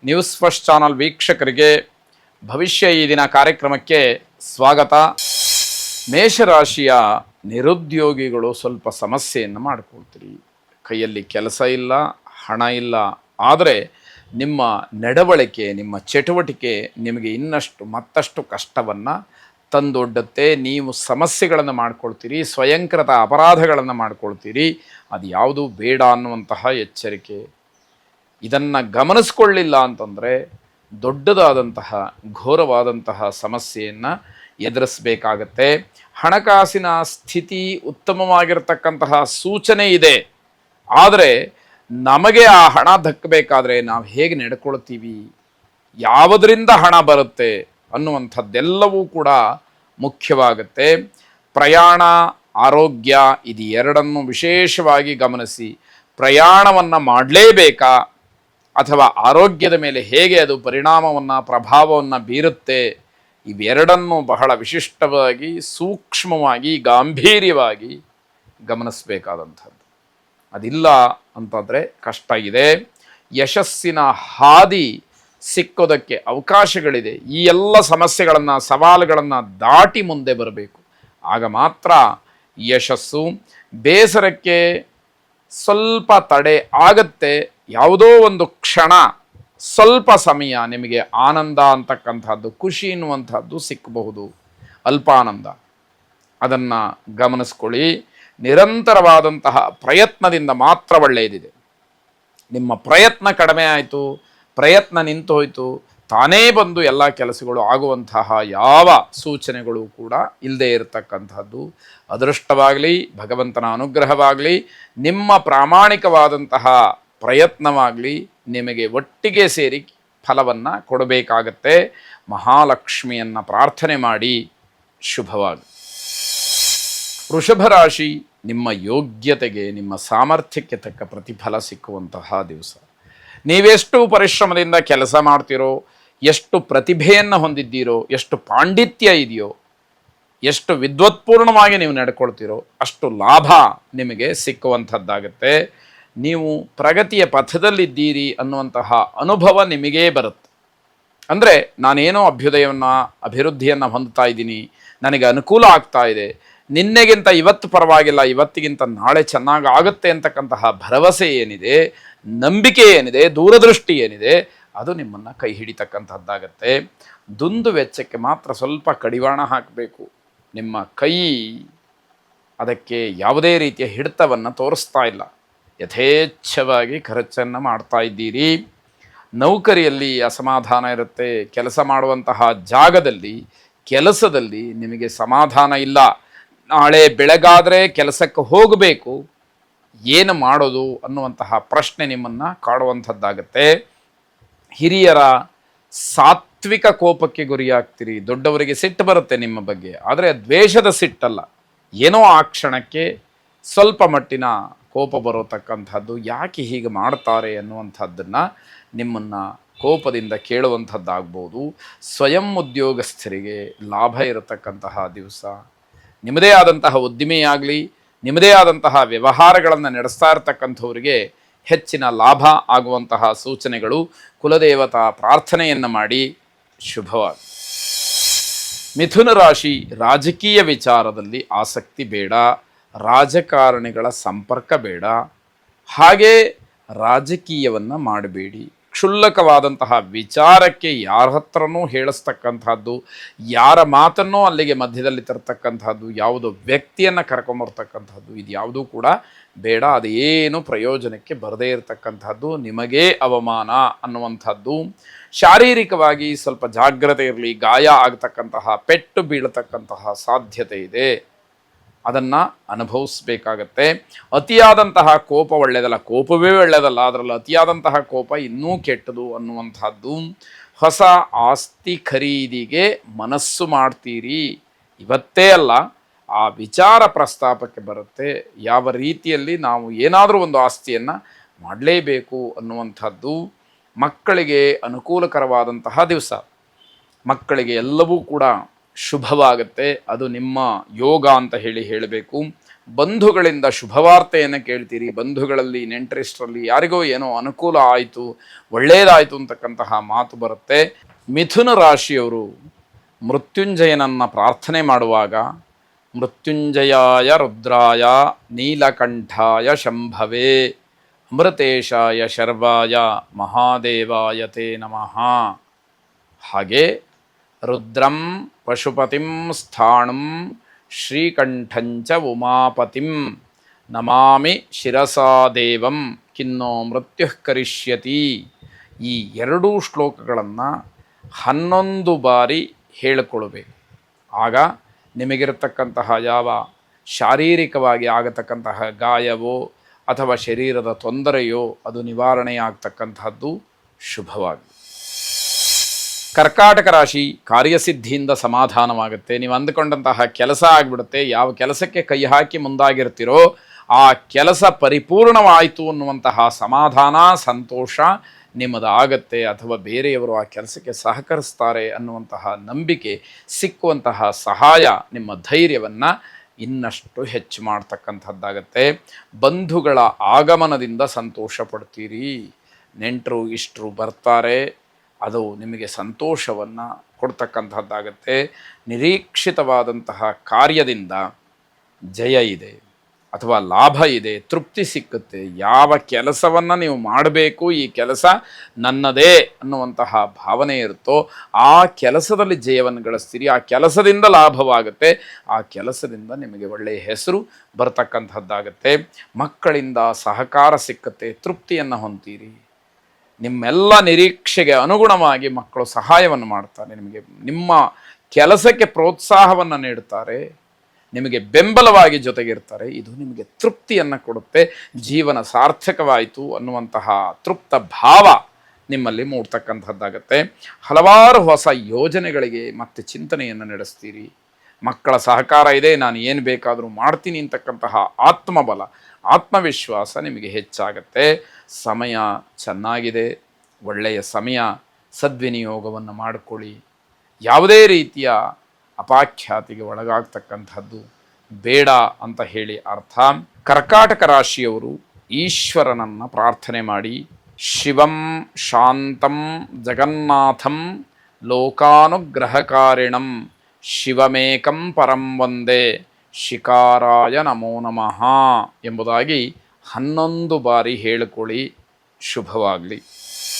News first channel ವೀಕ್ಷಕರಿಗೆ ಭವಿಷ್ಯ ಈ ದಿನ ಕಾರ್ಯಕ್ರಮಕ್ಕೆ ಸ್ವಾಗತ. ಮೇಷರಾಶಿಯ ನಿರುದ್ಯೋಗಿಗಳು ಸ್ವಲ್ಪ ಸಮಸ್ಯೆಯನ್ನು ಮಾಡಿಕೊಳ್ತೀರಿ. ಕೈಯಲ್ಲಿ ಕೆಲಸ ಇಲ್ಲ, ಹಣ ಇಲ್ಲ, ಆದರೆ ನಿಮ್ಮ ನಡವಳಿಕೆ, ನಿಮ್ಮ ಚಟುವಟಿಕೆ ನಿಮಗೆ ಮತ್ತಷ್ಟು ಕಷ್ಟವನ್ನು ತಂದೊಡ್ಡುತ್ತೆ. ನೀವು ಸಮಸ್ಯೆಗಳನ್ನು ಮಾಡ್ಕೊಳ್ತೀರಿ, ಸ್ವಯಂಕೃತ ಅಪರಾಧಗಳನ್ನು ಮಾಡ್ಕೊಳ್ತೀರಿ. ಅದು ಯಾವುದು ಬೇಡ ಅನ್ನುವಂತಹ ಎಚ್ಚರಿಕೆ. ಇದನ್ನು ಗಮನಿಸ್ಕೊಳ್ಳಿಲ್ಲ ಅಂತಂದರೆ ದೊಡ್ಡದಾದಂತಹ ಘೋರವಾದಂತಹ ಸಮಸ್ಯೆಯನ್ನು ಎದುರಿಸಬೇಕಾಗತ್ತೆ. ಹಣಕಾಸಿನ ಸ್ಥಿತಿ ಉತ್ತಮವಾಗಿರ್ತಕ್ಕಂತಹ ಸೂಚನೆ ಇದೆ, ಆದರೆ ನಮಗೆ ಆ ಹಣ ದಕ್ಕಬೇಕಾದ್ರೆ ನಾವು ಹೇಗೆ ನಡ್ಕೊಳ್ತೀವಿ, ಯಾವುದರಿಂದ ಹಣ ಬರುತ್ತೆ ಅನ್ನುವಂಥದ್ದೆಲ್ಲವೂ ಕೂಡ ಮುಖ್ಯವಾಗುತ್ತೆ. ಪ್ರಯಾಣ, ಆರೋಗ್ಯ ಇದು ಎರಡನ್ನು ವಿಶೇಷವಾಗಿ ಗಮನಿಸಿ. ಪ್ರಯಾಣವನ್ನು ಮಾಡಲೇಬೇಕಾ ಅಥವಾ ಆರೋಗ್ಯದ ಮೇಲೆ ಹೇಗೆ ಅದು ಪರಿಣಾಮವನ್ನು, ಪ್ರಭಾವವನ್ನು ಬೀರುತ್ತೆ, ಇವೆರಡನ್ನು ಬಹಳ ವಿಶಿಷ್ಟವಾಗಿ, ಸೂಕ್ಷ್ಮವಾಗಿ, ಗಾಂಭೀರ್ಯವಾಗಿ ಗಮನಿಸಬೇಕಾದಂಥದ್ದು. ಅದಿಲ್ಲ ಅಂತಂದರೆ ಕಷ್ಟ ಇದೆ. ಯಶಸ್ಸಿನ ಹಾದಿ ಸಿಕ್ಕೋದಕ್ಕೆ ಅವಕಾಶಗಳಿದೆ. ಈ ಎಲ್ಲ ಸಮಸ್ಯೆಗಳನ್ನು, ಸವಾಲುಗಳನ್ನು ದಾಟಿ ಮುಂದೆ ಬರಬೇಕು. ಆಗ ಮಾತ್ರ ಯಶಸ್ಸು. ಬೇಸರಕ್ಕೆ ಸ್ವಲ್ಪ ತಡೆ ಆಗತ್ತೆ. ಯಾವುದೋ ಒಂದು ಕ್ಷಣ, ಸ್ವಲ್ಪ ಸಮಯ ನಿಮಗೆ ಆನಂದ ಅಂತಕ್ಕಂಥದ್ದು, ಖುಷಿ ಎನ್ನುವಂಥದ್ದು ಸಿಕ್ಕಬಹುದು, ಅಲ್ಪಾನಂದ. ಅದನ್ನು ಗಮನಿಸ್ಕೊಳ್ಳಿ. ನಿರಂತರವಾದಂತಹ ಪ್ರಯತ್ನದಿಂದ ಮಾತ್ರ ಒಳ್ಳೆಯದಿದೆ. ನಿಮ್ಮ ಪ್ರಯತ್ನ ಕಡಿಮೆ ಆಯಿತು, ಪ್ರಯತ್ನ ನಿಂತು ಹೋಯಿತು, ತಾನೇ ಬಂದು ಎಲ್ಲ ಕೆಲಸಗಳು ಆಗುವಂತಹ ಯಾವ ಸೂಚನೆಗಳು ಕೂಡ ಇಲ್ಲದೆ ಇರತಕ್ಕಂಥದ್ದು. ಅದೃಷ್ಟವಾಗಲಿ, ಭಗವಂತನ ಅನುಗ್ರಹವಾಗಲಿ, ನಿಮ್ಮ ಪ್ರಾಮಾಣಿಕವಾದಂತಹ ಪ್ರಯತ್ನವಾಗಲಿ ನಿಮಗೆ ಒಟ್ಟಿಗೆ ಸೇರಿ ಫಲವನ್ನು ಕೊಡಬೇಕಾಗತ್ತೆ. ಮಹಾಲಕ್ಷ್ಮಿಯನ್ನು ಪ್ರಾರ್ಥನೆ ಮಾಡಿ. ಶುಭವಾಗಿ. ವೃಷಭ ರಾಶಿ, ನಿಮ್ಮ ಯೋಗ್ಯತೆಗೆ, ನಿಮ್ಮ ಸಾಮರ್ಥ್ಯಕ್ಕೆ ತಕ್ಕ ಪ್ರತಿಫಲ ಸಿಕ್ಕುವಂತಹ ದಿವಸ. ನೀವೆಷ್ಟು ಪರಿಶ್ರಮದಿಂದ ಕೆಲಸ ಮಾಡ್ತೀರೋ, ಎಷ್ಟು ಪ್ರತಿಭೆಯನ್ನು ಹೊಂದಿದ್ದೀರೋ, ಎಷ್ಟು ಪಾಂಡಿತ್ಯ ಇದೆಯೋ, ಎಷ್ಟು ವಿದ್ವತ್ಪೂರ್ಣವಾಗಿ ನೀವು ನಡ್ಕೊಳ್ತೀರೋ ಅಷ್ಟು ಲಾಭ ನಿಮಗೆ ಸಿಕ್ಕುವಂಥದ್ದಾಗತ್ತೆ. ನೀವು ಪ್ರಗತಿಯ ಪಥದಲ್ಲಿದ್ದೀರಿ ಅನ್ನುವಂತಹ ಅನುಭವ ನಿಮಗೇ ಬರುತ್ತೆ. ಅಂದರೆ ನಾನೇನೋ ಅಭಿವೃದ್ಧಿಯನ್ನು ಹೊಂದುತ್ತಾ ಇದ್ದೀನಿ, ನನಗೆ ಅನುಕೂಲ ಆಗ್ತಾ ಇದೆ, ನಿನ್ನೆಗಿಂತ ಇವತ್ತು ಪರವಾಗಿಲ್ಲ, ಇವತ್ತಿಗಿಂತ ನಾಳೆ ಚೆನ್ನಾಗಿ ಆಗುತ್ತೆ ಅಂತಕ್ಕಂತಹ ಭರವಸೆ ಏನಿದೆ, ನಂಬಿಕೆ ಏನಿದೆ, ದೂರದೃಷ್ಟಿ ಏನಿದೆ, ಅದು ನಿಮ್ಮನ್ನು ಕೈ ಹಿಡಿತಕ್ಕಂಥದ್ದಾಗತ್ತೆ. ದುಂದು ವೆಚ್ಚಕ್ಕೆ ಮಾತ್ರ ಸ್ವಲ್ಪ ಕಡಿವಾಣ ಹಾಕಬೇಕು. ನಿಮ್ಮ ಕೈ ಅದಕ್ಕೆ ಯಾವುದೇ ರೀತಿಯ ಹಿಡಿತವನ್ನು ತೋರಿಸ್ತಾ ಇಲ್ಲ. ಯಥೇಚ್ಛವಾಗಿ ಖರ್ಚನ್ನು ಮಾಡ್ತಾ ಇದ್ದೀರಿ. ನೌಕರಿಯಲ್ಲಿ ಅಸಮಾಧಾನ ಇರುತ್ತೆ. ಕೆಲಸ ಮಾಡುವಂತಹ ಜಾಗದಲ್ಲಿ, ಕೆಲಸದಲ್ಲಿ ನಿಮಗೆ ಸಮಾಧಾನ ಇಲ್ಲ. ನಾಳೆ ಬೆಳಗಾದರೆ ಕೆಲಸಕ್ಕೆ ಹೋಗಬೇಕು, ಏನು ಮಾಡೋದು ಅನ್ನುವಂತಹ ಪ್ರಶ್ನೆ ನಿಮ್ಮನ್ನು ಕಾಡುವಂಥದ್ದಾಗತ್ತೆ. ಹಿರಿಯರ ಸಾತ್ವಿಕ ಕೋಪಕ್ಕೆ ಗುರಿಯಾಗ್ತೀರಿ. ದೊಡ್ಡವರಿಗೆ ಸಿಟ್ಟು ಬರುತ್ತೆ ನಿಮ್ಮ ಬಗ್ಗೆ, ಆದರೆ ದ್ವೇಷದ ಸಿಟ್ಟಲ್ಲ, ಏನೋ ಆ ಕ್ಷಣಕ್ಕೆ ಸ್ವಲ್ಪ ಮಟ್ಟಿನ ಕೋಪ ಬರೋತಕ್ಕಂಥದ್ದು. ಯಾಕೆ ಹೀಗೆ ಮಾಡ್ತಾರೆ ಅನ್ನುವಂಥದ್ದನ್ನು ನಿಮ್ಮನ್ನು ಕೋಪದಿಂದ ಕೇಳುವಂಥದ್ದಾಗ್ಬೋದು. ಸ್ವಯಂ ಉದ್ಯೋಗಸ್ಥರಿಗೆ ಲಾಭ ಇರತಕ್ಕಂತಹ ದಿವಸ. ನಿಮ್ಮದೇ ಆದಂತಹ ಉದ್ದಿಮೆಯಾಗಲಿ, ನಿಮ್ಮದೇ ಆದಂತಹ ವ್ಯವಹಾರಗಳನ್ನು ನಡೆಸ್ತಾ ಇರತಕ್ಕಂಥವರಿಗೆ ಹೆಚ್ಚಿನ ಲಾಭ ಆಗುವಂತಹ ಸೂಚನೆಗಳು. ಕುಲದೇವತಾ ಪ್ರಾರ್ಥನೆಯನ್ನು ಮಾಡಿ. ಶುಭವಾಗಿ. ಮಿಥುನ ರಾಶಿ, ರಾಜಕೀಯ ವಿಚಾರದಲ್ಲಿ ಆಸಕ್ತಿ ಬೇಡ, ರಾಜಕಾರಣಿಗಳ ಸಂಪರ್ಕ ಬೇಡ, ಹಾಗೆ ರಾಜಕೀಯವನ್ನು ಮಾಡಬೇಡಿ. ಕ್ಷುಲ್ಲಕವಾದಂತಹ ವಿಚಾರಕ್ಕೆ ಯಾರ ಹತ್ರನೂ ಹೇಳಿಸ್ತಕ್ಕಂಥದ್ದು, ಯಾರ ಮಾತನ್ನೋ ಅಲ್ಲಿಗೆ ಮಧ್ಯದಲ್ಲಿ ತರ್ತಕ್ಕಂಥದ್ದು, ಯಾವುದೋ ವ್ಯಕ್ತಿಯನ್ನು ಕರ್ಕೊಂಬರ್ತಕ್ಕಂಥದ್ದು, ಇದು ಯಾವುದೂ ಕೂಡ ಬೇಡ. ಅದೇನು ಪ್ರಯೋಜನಕ್ಕೆ ಬರದೇ ಇರತಕ್ಕಂಥದ್ದು, ನಿಮಗೇ ಅವಮಾನ ಅನ್ನುವಂಥದ್ದು. ಶಾರೀರಿಕವಾಗಿ ಸ್ವಲ್ಪ ಜಾಗ್ರತೆ ಇರಲಿ. ಗಾಯ ಆಗತಕ್ಕಂತಹ, ಪೆಟ್ಟು ಬೀಳತಕ್ಕಂತಹ ಸಾಧ್ಯತೆ ಇದೆ, ಅದನ್ನು ಅನುಭವಿಸ್ಬೇಕಾಗತ್ತೆ. ಅತಿಯಾದಂತಹ ಕೋಪ ಒಳ್ಳೆಯದಲ್ಲ, ಕೋಪವೇ ಒಳ್ಳೆಯದಲ್ಲ, ಅದರಲ್ಲಿ ಅತಿಯಾದಂತಹ ಕೋಪ ಇನ್ನೂ ಕೆಟ್ಟದು ಅನ್ನುವಂಥದ್ದು. ಹೊಸ ಆಸ್ತಿ ಖರೀದಿಗೆ ಮನಸ್ಸು ಮಾಡ್ತೀರಿ. ಇವತ್ತೇ ಅಲ್ಲ, ಆ ವಿಚಾರ ಪ್ರಸ್ತಾಪಕ್ಕೆ ಬರುತ್ತೆ. ಯಾವ ರೀತಿಯಲ್ಲಿ ನಾವು ಏನಾದರೂ ಒಂದು ಆಸ್ತಿಯನ್ನು ಮಾಡಲೇಬೇಕು ಅನ್ನುವಂಥದ್ದು. ಮಕ್ಕಳಿಗೆ ಅನುಕೂಲಕರವಾದಂತಹ ದಿವಸ. ಮಕ್ಕಳಿಗೆ ಎಲ್ಲವೂ ಕೂಡ ಶುಭವಾಗುತ್ತೆ. ಅದು ನಿಮ್ಮ ಯೋಗ ಅಂತ ಹೇಳಬೇಕು. ಬಂಧುಗಳಿಂದ ಶುಭವಾರ್ತೆಯನ್ನು ಕೇಳ್ತೀರಿ. ಬಂಧುಗಳಲ್ಲಿ ನೆಂಟರಿಷ್ಟರಲ್ಲಿ ಯಾರಿಗೋ ಏನೋ ಅನುಕೂಲ ಆಯಿತು, ಒಳ್ಳೆಯದಾಯಿತು ಅಂತಕ್ಕಂತಹ ಮಾತು ಬರುತ್ತೆ. ಮಿಥುನ ರಾಶಿಯವರು ಮೃತ್ಯುಂಜಯನನ್ನು ಪ್ರಾರ್ಥನೆ ಮಾಡುವಾಗ ಮೃತ್ಯುಂಜಯಾಯ ರುದ್ರಾಯ ನೀಲಕಂಠಾಯ ಶಂಭವೇ ಅಮೃತೇಶಾಯ ಶರ್ವಾಯ ಮಹಾದೇವಾಯ ತೇ ನಮಃ. ಹಾಗೆ ರುದ್ರಂ ಪಶುಪತಿಂ ಸ್ಥಾಣುಂ ಶ್ರೀಕಂಠಂಚ ಉಮಾಪತಿಂ ನಮಾಮಿ ಶಿರಸಾ ದೇವಂ ಕಿನ್ನೋ ಮೃತ್ಯು ಕರಿಷ್ಯತಿ. ಈ ಎರಡೂ ಶ್ಲೋಕಗಳನ್ನು 11 ಬಾರಿ ಹೇಳಿಕೊಳ್ಳಬೇಕು. ಆಗ ನಿಮಗಿರತಕ್ಕಂತಹ ಯಾವ ಶಾರೀರಿಕವಾಗಿ ಆಗತಕ್ಕಂತಹ ಗಾಯವೋ ಅಥವಾ ಶರೀರದ ತೊಂದರೆಯೋ ಅದು ನಿವಾರಣೆಯಾಗ್ತಕ್ಕಂತಹದ್ದು ಶುಭವಾಗಲಿ. ಕರ್ಕಾಟಕ ರಾಶಿ ಕಾರ್ಯಸಿದ್ಧಿಯಿಂದ ಸಮಾಧಾನವಾಗುತ್ತೆ. ನೀವು ಅಂದುಕೊಂಡಂತಹ ಕೆಲಸ ಆಗಿಬಿಡುತ್ತೆ. ಯಾವ ಕೆಲಸಕ್ಕೆ ಕೈ ಹಾಕಿ ಮುಂದಾಗಿರ್ತೀರೋ ಆ ಕೆಲಸ ಪರಿಪೂರ್ಣವಾಯಿತು ಅನ್ನುವಂತಹ ಸಮಾಧಾನ, ಸಂತೋಷ ನಿಮ್ಮದಾಗತ್ತೆ. ಅಥವಾ ಬೇರೆಯವರು ಆ ಕೆಲಸಕ್ಕೆ ಸಹಕರಿಸ್ತಾರೆ ಅನ್ನುವಂತಹ ನಂಬಿಕೆ ಸಿಕ್ಕುವಂತಹ ಸಹಾಯ ನಿಮ್ಮ ಧೈರ್ಯವನ್ನು ಇನ್ನಷ್ಟು ಹೆಚ್ಚು ಮಾಡ್ತಕ್ಕಂಥದ್ದಾಗತ್ತೆ. ಬಂಧುಗಳ ಆಗಮನದಿಂದ ಸಂತೋಷ ಪಡ್ತೀರಿ. ನೆಂಟರು ಇಷ್ಟರು ಬರ್ತಾರೆ, ಅದು ನಿಮಗೆ ಸಂತೋಷವನ್ನು ಕೊಡ್ತಕ್ಕಂಥದ್ದಾಗತ್ತೆ. ನಿರೀಕ್ಷಿತವಾದಂತಹ ಕಾರ್ಯದಿಂದ ಜಯ ಇದೆ ಅಥವಾ ಲಾಭ ಇದೆ, ತೃಪ್ತಿ ಸಿಕ್ಕುತ್ತೆ. ಯಾವ ಕೆಲಸವನ್ನು ನೀವು ಮಾಡಬೇಕು, ಈ ಕೆಲಸ ನನ್ನದೇ ಅನ್ನುವಂತಹ ಭಾವನೆ ಇರುತ್ತೋ ಆ ಕೆಲಸದಲ್ಲಿ ಜಯವನ್ನು ಗಳಿಸ್ತೀರಿ. ಆ ಕೆಲಸದಿಂದ ಲಾಭವಾಗುತ್ತೆ, ಆ ಕೆಲಸದಿಂದ ನಿಮಗೆ ಒಳ್ಳೆಯ ಹೆಸರು ಬರ್ತಕ್ಕಂಥದ್ದಾಗತ್ತೆ. ಮಕ್ಕಳಿಂದ ಸಹಕಾರ ಸಿಕ್ಕುತ್ತೆ, ತೃಪ್ತಿಯನ್ನು ಹೊಂತೀರಿ. ನಿಮ್ಮೆಲ್ಲ ನಿರೀಕ್ಷೆಗೆ ಅನುಗುಣವಾಗಿ ಮಕ್ಕಳು ಸಹಾಯವನ್ನು ಮಾಡ್ತಾರೆ. ನಿಮಗೆ ನಿಮ್ಮ ಕೆಲಸಕ್ಕೆ ಪ್ರೋತ್ಸಾಹವನ್ನು ನೀಡುತ್ತಾರೆ, ನಿಮಗೆ ಬೆಂಬಲವಾಗಿ ಜೊತೆಗಿರ್ತಾರೆ. ಇದು ನಿಮಗೆ ತೃಪ್ತಿಯನ್ನು ಕೊಡುತ್ತೆ. ಜೀವನ ಸಾರ್ಥಕವಾಯಿತು ಅನ್ನುವಂತಹ ತೃಪ್ತ ಭಾವ ನಿಮ್ಮಲ್ಲಿ ಮೂಡ್ತಕ್ಕಂಥದ್ದಾಗತ್ತೆ. ಹಲವಾರು ಹೊಸ ಯೋಜನೆಗಳಿಗೆ ಮತ್ತೆ ಚಿಂತನೆಯನ್ನು ನಡೆಸ್ತೀರಿ. ಮಕ್ಕಳ ಸಹಕಾರ ಇದೆ, ನಾನು ಏನು ಬೇಕಾದರೂ ಮಾಡ್ತೀನಿ ಅಂತಕ್ಕಂತಹ ಆತ್ಮಬಲ, ಆತ್ಮವಿಶ್ವಾಸ ನಿಮಗೆ ಹೆಚ್ಚಾಗತ್ತೆ. ಸಮಯ ಚೆನ್ನಾಗಿದೆ, ಒಳ್ಳೆಯ ಸಮಯ, ಸದ್ವಿನಿಯೋಗವನ್ನು ಮಾಡಿಕೊಳ್ಳಿ. ಯಾವುದೇ ರೀತಿಯ ಅಪಾಖ್ಯಾತಿಗೆ ಒಳಗಾಗ್ತಕ್ಕಂಥದ್ದು ಬೇಡ ಅಂತ ಹೇಳಿ ಅರ್ಥ. ಕರ್ಕಾಟಕ ರಾಶಿಯವರು ಈಶ್ವರನನ್ನು ಪ್ರಾರ್ಥನೆ ಮಾಡಿ, ಶಿವಂ ಶಾಂತಂ ಜಗನ್ನಾಥಂ ಲೋಕಾನುಗ್ರಹಕಾರಿಣಂ ಶಿವಮೇಕಂ ಪರಂ ವಂದೇ ಶಿಕಾರಾಯ ನಮೋ ನಮಃ ಎಂಬುದಾಗಿ 11 ಬಾರಿ ಹೇಳಿಕೊಳ್ಳಿ. ಶುಭವಾಗಲಿ.